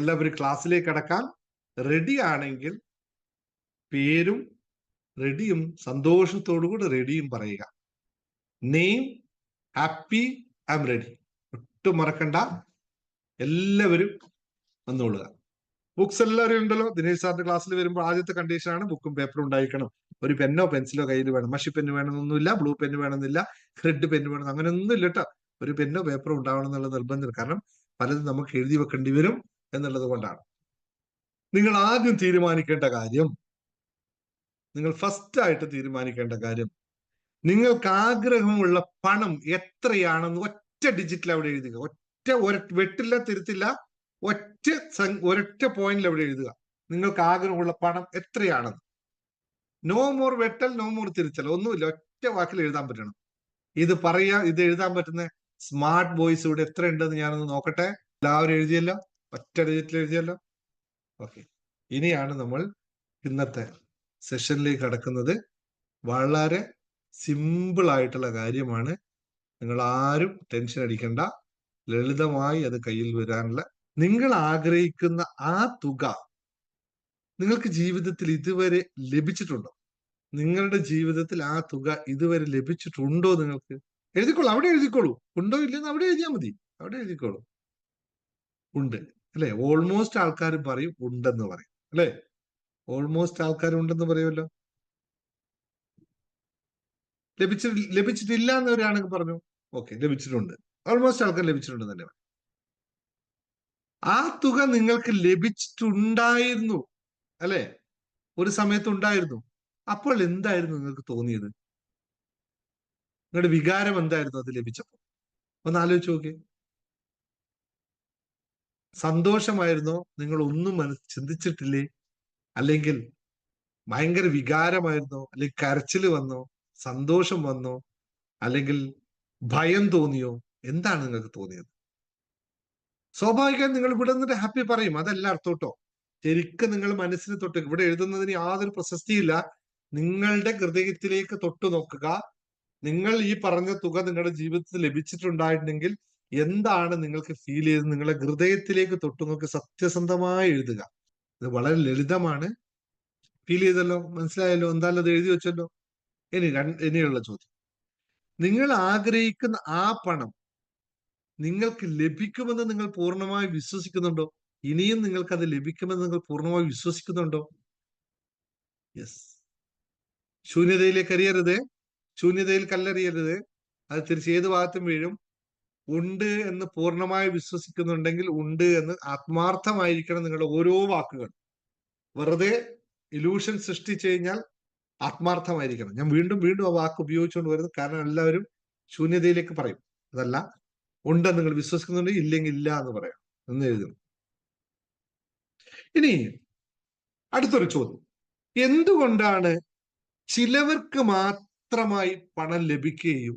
എല്ലാവരും ക്ലാസ്സിലേക്ക് കടക്കാൻ റെഡി ആണെങ്കിൽ പേരും റെഡിയും സന്തോഷത്തോടുകൂടി റെഡിയും പറയുക. Name happy I am ready. ഒട്ടും മറക്കണ്ട, എല്ലാവരും വന്നോളുക. ബുക്സ് എല്ലാവരും ഉണ്ടല്ലോ. ദിനേശ് സാറിന്റെ ക്ലാസ്സിൽ വരുമ്പോൾ ആദ്യത്തെ കണ്ടീഷനാണ് ബുക്കും പേപ്പറും ഉണ്ടായിരിക്കണം. ഒരു പെന്നോ പെൻസിലോ കയ്യിൽ വേണം. മഷി പെന്ന് വേണമെന്നൊന്നുമില്ല, ബ്ലൂ പെന്ന് വേണമെന്നില്ല, റെഡ് പെന്ന് വേണം, അങ്ങനെയൊന്നും ഇല്ല കേട്ടോ. ഒരു പെന്നോ പേപ്പറോ ഉണ്ടാവണം എന്നുള്ള നിർബന്ധം. കാരണം പലതും നമുക്ക് എഴുതി വെക്കേണ്ടി വരും എന്നുള്ളത് കൊണ്ടാണ്. നിങ്ങൾ ആദ്യം തീരുമാനിക്കേണ്ട കാര്യം, നിങ്ങൾ ഫസ്റ്റ് ആയിട്ട് തീരുമാനിക്കേണ്ട കാര്യം, നിങ്ങൾക്ക് ആഗ്രഹമുള്ള പണം എത്രയാണെന്ന് ഒറ്റ ഡിജിറ്റിൽ അവിടെ എഴുതുക. വെട്ടില്ല, തിരുത്തില്ല, ഒരൊറ്റ പോയിന്റിൽ അവിടെ എഴുതുക. നിങ്ങൾക്ക് ആഗ്രഹമുള്ള പണം എത്രയാണെന്ന്. നോ മോർ വെട്ടൽ, നോ മോർ തിരിച്ചൽ, ഒന്നുമില്ല, ഒറ്റ വാക്കിൽ എഴുതാൻ പറ്റണം. ഇത് എഴുതാൻ പറ്റുന്ന സ്മാർട്ട് ബോയ്സ് ഇവിടെ എത്ര ഉണ്ടെന്ന് ഞാനൊന്ന് നോക്കട്ടെ. എല്ലാവരും എഴുതിയല്ലോ, ഒറ്റ ഡിജിറ്റിൽ എഴുതിയല്ലോ. ഓക്കെ, ഇനിയാണ് നമ്മൾ ഇന്നത്തെ സെഷനിലേക്ക് കടക്കുന്നത്. വളരെ സിമ്പിൾ ആയിട്ടുള്ള കാര്യമാണ്. നിങ്ങൾ ആരും ടെൻഷൻ അടിക്കണ്ട. ലളിതമായി അത് കയ്യിൽ വരാനുള്ള, നിങ്ങൾ ആഗ്രഹിക്കുന്ന ആ തുക നിങ്ങൾക്ക് ജീവിതത്തിൽ ഇതുവരെ ലഭിച്ചിട്ടുണ്ടോ? നിങ്ങളുടെ ജീവിതത്തിൽ ആ തുക ഇതുവരെ ലഭിച്ചിട്ടുണ്ടോ? നിങ്ങൾക്ക് എഴുതിക്കോളൂ, അവിടെ എഴുതിക്കോളൂ. ഉണ്ടോ ഇല്ലെന്ന് അവിടെ എഴുതിയാൽ മതി. അവിടെ എഴുതിക്കോളൂ. ഉണ്ട് അല്ലെ? ഓൾമോസ്റ്റ് ആൾക്കാർ പറയും ഉണ്ടെന്ന് പറയും അല്ലെ? ഓൾമോസ്റ്റ് ആൾക്കാർ ഉണ്ടെന്ന് പറയുമല്ലോ. ലഭിച്ചിട്ടില്ല എന്നവരാണെങ്കിൽ പറഞ്ഞു, ഓക്കെ, ലഭിച്ചിട്ടുണ്ട്. ഓൾമോസ്റ്റ് ആൾക്കാർ ലഭിച്ചിട്ടുണ്ട് തന്നെ. ആ തുക നിങ്ങൾക്ക് ലഭിച്ചിട്ടുണ്ടായിരുന്നു അല്ലെ? ഒരു സമയത്ത് ഉണ്ടായിരുന്നു. അപ്പോൾ എന്തായിരുന്നു നിങ്ങൾക്ക് തോന്നിയത്? നിങ്ങളുടെ വികാരം എന്തായിരുന്നു അത് ലഭിച്ചപ്പോൾ? ഒന്ന് ആലോചിച്ച് നോക്കി. സന്തോഷമായിരുന്നോ? നിങ്ങൾ ഒന്നും ചിന്തിച്ചിട്ടില്ലേ? അല്ലെങ്കിൽ ഭയങ്കര വികാരമായിരുന്നോ? അല്ലെങ്കിൽ കരച്ചിൽ വന്നോ? സന്തോഷം വന്നോ? അല്ലെങ്കിൽ ഭയം തോന്നിയോ? എന്താണ് നിങ്ങൾക്ക് തോന്നിയത്? സ്വാഭാവികമായി നിങ്ങൾ ഇവിടെ നിന്നിട്ട് ഹാപ്പി പറയും, അതല്ല അർത്ഥം കേട്ടോ. ശരിക്കും നിങ്ങൾ മനസ്സിന് തൊട്ട്, ഇവിടെ എഴുതുന്നതിന് യാതൊരു പ്രശസ്തിയില്ല. നിങ്ങളുടെ ഹൃദയത്തിലേക്ക് തൊട്ടു നോക്കുക. നിങ്ങൾ ഈ പറഞ്ഞ തുക നിങ്ങളുടെ ജീവിതത്തിൽ ലഭിച്ചിട്ടുണ്ടായിട്ടുണ്ടെങ്കിൽ എന്താണ് നിങ്ങൾക്ക് ഫീൽ ചെയ്തത്? നിങ്ങളുടെ ഹൃദയത്തിലേക്ക് തൊട്ടു നോക്കി സത്യസന്ധമായി എഴുതുക. ഇത് വളരെ ലളിതമാണ്. ഫീൽ ചെയ്തല്ലോ, മനസ്സിലായല്ലോ, എന്തായാലും അത് എഴുതി വെച്ചല്ലോ. ഇനിയുള്ള ചോദ്യം, നിങ്ങൾ ആഗ്രഹിക്കുന്ന ആ പണം നിങ്ങൾക്ക് ലഭിക്കുമെന്ന് നിങ്ങൾ പൂർണ്ണമായി വിശ്വസിക്കുന്നുണ്ടോ? ഇനിയും നിങ്ങൾക്ക് അത് ലഭിക്കുമെന്ന് നിങ്ങൾ പൂർണ്ണമായി വിശ്വസിക്കുന്നുണ്ടോ? യെസ്. ശൂന്യതയിലേക്ക് എറിയരുത്, ശൂന്യതയിൽ കല്ലെറിയരുത്. അത് തിരിച്ച് ഏത് ഭാഗത്തും വീഴും. ഉണ്ട് എന്ന് പൂർണ്ണമായി വിശ്വസിക്കുന്നുണ്ടെങ്കിൽ ഉണ്ട് എന്ന് ആത്മാർത്ഥമായിരിക്കണം നിങ്ങളുടെ ഓരോ വാക്കുകൾ. വെറുതെ ഇലൂഷൻ സൃഷ്ടിച്ചു കഴിഞ്ഞാൽ ആത്മാർത്ഥമായിരിക്കണം. ഞാൻ വീണ്ടും വീണ്ടും ആ വാക്ക് ഉപയോഗിച്ചുകൊണ്ട് വരുന്നത് കാരണം എല്ലാവരും ശൂന്യതയിലേക്ക് പറയും. അതല്ല, ഉണ്ടെന്ന് നിങ്ങൾ വിശ്വസിക്കുന്നുണ്ട്, ഇല്ലെങ്കിൽ ഇല്ല എന്ന് പറയാം എന്ന് എഴുതുന്നു. ഇനി അടുത്തൊരു ചോദ്യം, എന്തുകൊണ്ടാണ് ചിലവർക്ക് മാത്രമായി പണം ലഭിക്കുകയും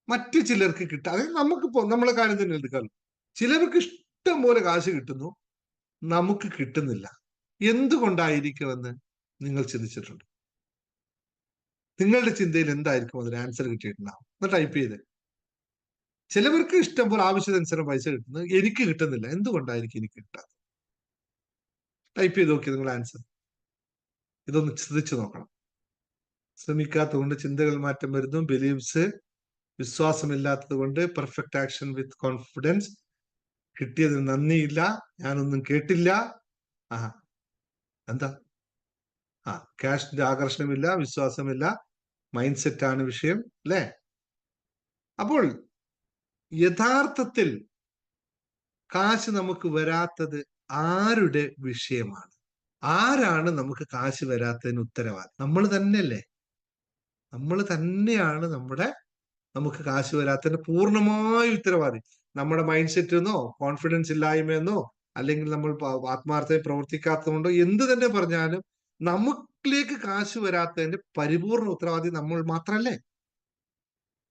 മറ്റു ചിലർക്ക് കിട്ടുക? അതായത് നമുക്കിപ്പോ നമ്മളെ കാര്യം തന്നെ എടുക്കാമല്ലോ. ചിലർക്ക് ഇഷ്ടം പോലെ കാശ് കിട്ടുന്നു, നമുക്ക് കിട്ടുന്നില്ല. എന്തുകൊണ്ടായിരിക്കുമെന്ന് നിങ്ങൾ ചിന്തിച്ചിട്ടുണ്ട്? നിങ്ങളുടെ ചിന്തയിൽ എന്തായിരിക്കും അതിന് ആൻസർ കിട്ടിയിട്ടുണ്ടാവും? ഒന്ന് ടൈപ്പ് ചെയ്ത്. ചിലവർക്ക് ഇഷ്ടം പോലെ ആവശ്യത്തിനനുസരണം പൈസ കിട്ടുന്നത്, എനിക്ക് കിട്ടുന്നില്ല. എന്തുകൊണ്ടായിരിക്കും എനിക്ക് കിട്ടാത്തത്? ടൈപ്പ് ചെയ്ത് നോക്കി നിങ്ങൾ ആൻസർ. ഇതൊന്ന് ചിന്തിച്ചു നോക്കണം. ശ്രമിക്കാത്തതുകൊണ്ട് ചിന്തകൾ മാറ്റം വരുന്നു. ബിലീവ്സ്, വിശ്വാസമില്ലാത്തത് കൊണ്ട്. Perfect action with confidence. കിട്ടിയതിന് നന്ദിയില്ല, ഞാനൊന്നും കേട്ടില്ല. എന്താ? ക്യാഷിന്റെ ആകർഷണമില്ല, വിശ്വാസമില്ല, മൈൻഡ് സെറ്റ് ആണ് വിഷയം അല്ലേ? അപ്പോൾ യഥാർത്ഥത്തിൽ കാശ് നമുക്ക് വരാത്തത് ആരുടെ വിഷയമാണ്? ആരാണ് നമുക്ക് കാശ് വരാത്തതിന് ഉത്തരവാദി? നമ്മൾ തന്നെയല്ലേ? നമ്മൾ തന്നെയാണ് നമുക്ക് കാശ് വരാത്തതിന് പൂർണ്ണമായ ഉത്തരവാദി. നമ്മുടെ മൈൻഡ് സെറ്റ് എന്നോ കോൺഫിഡൻസ് ഇല്ലായ്മയെന്നോ അല്ലെങ്കിൽ നമ്മൾ ആത്മാർത്ഥമായി പ്രവർത്തിക്കാത്തതുകൊണ്ടോ എന്ത് തന്നെ പറഞ്ഞാലും നമുക്കിലേക്ക് കാശ് വരാത്തതിന്റെ പരിപൂർണ ഉത്തരവാദി നമ്മൾ മാത്രല്ലേ?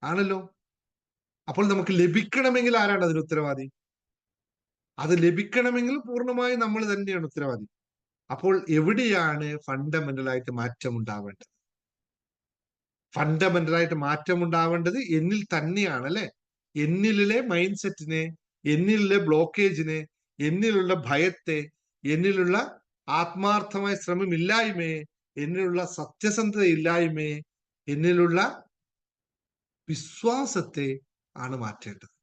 ആണല്ലോ. അപ്പോൾ നമുക്ക് ലഭിക്കണമെങ്കിൽ ആരാണ് അതിന് ഉത്തരവാദി? അത് ലഭിക്കണമെങ്കിൽ പൂർണ്ണമായി നമ്മൾ തന്നെയാണ് ഉത്തരവാദി. അപ്പോൾ എവിടെയാണ് ഫണ്ടമെന്റലായിട്ട് മാറ്റം ഉണ്ടാവേണ്ടത്? ഫണ്ടമെന്റലായിട്ട് മാറ്റം ഉണ്ടാവേണ്ടത് എന്നിൽ തന്നെയാണ് അല്ലെ? എന്നിലെ മൈൻഡ് സെറ്റിനെ, എന്നിലെ ബ്ലോക്കേജിനെ, എന്നിലുള്ള ഭയത്തെ, എന്നിലുള്ള ആത്മാർത്ഥമായ ശ്രമമില്ലായ്മയെ, എന്നിലുള്ള സത്യസന്ധതയില്ലായ്മയെ, എന്നിലുള്ള വിശ്വാസത്തെ ആണ് മാറ്റേണ്ടത്.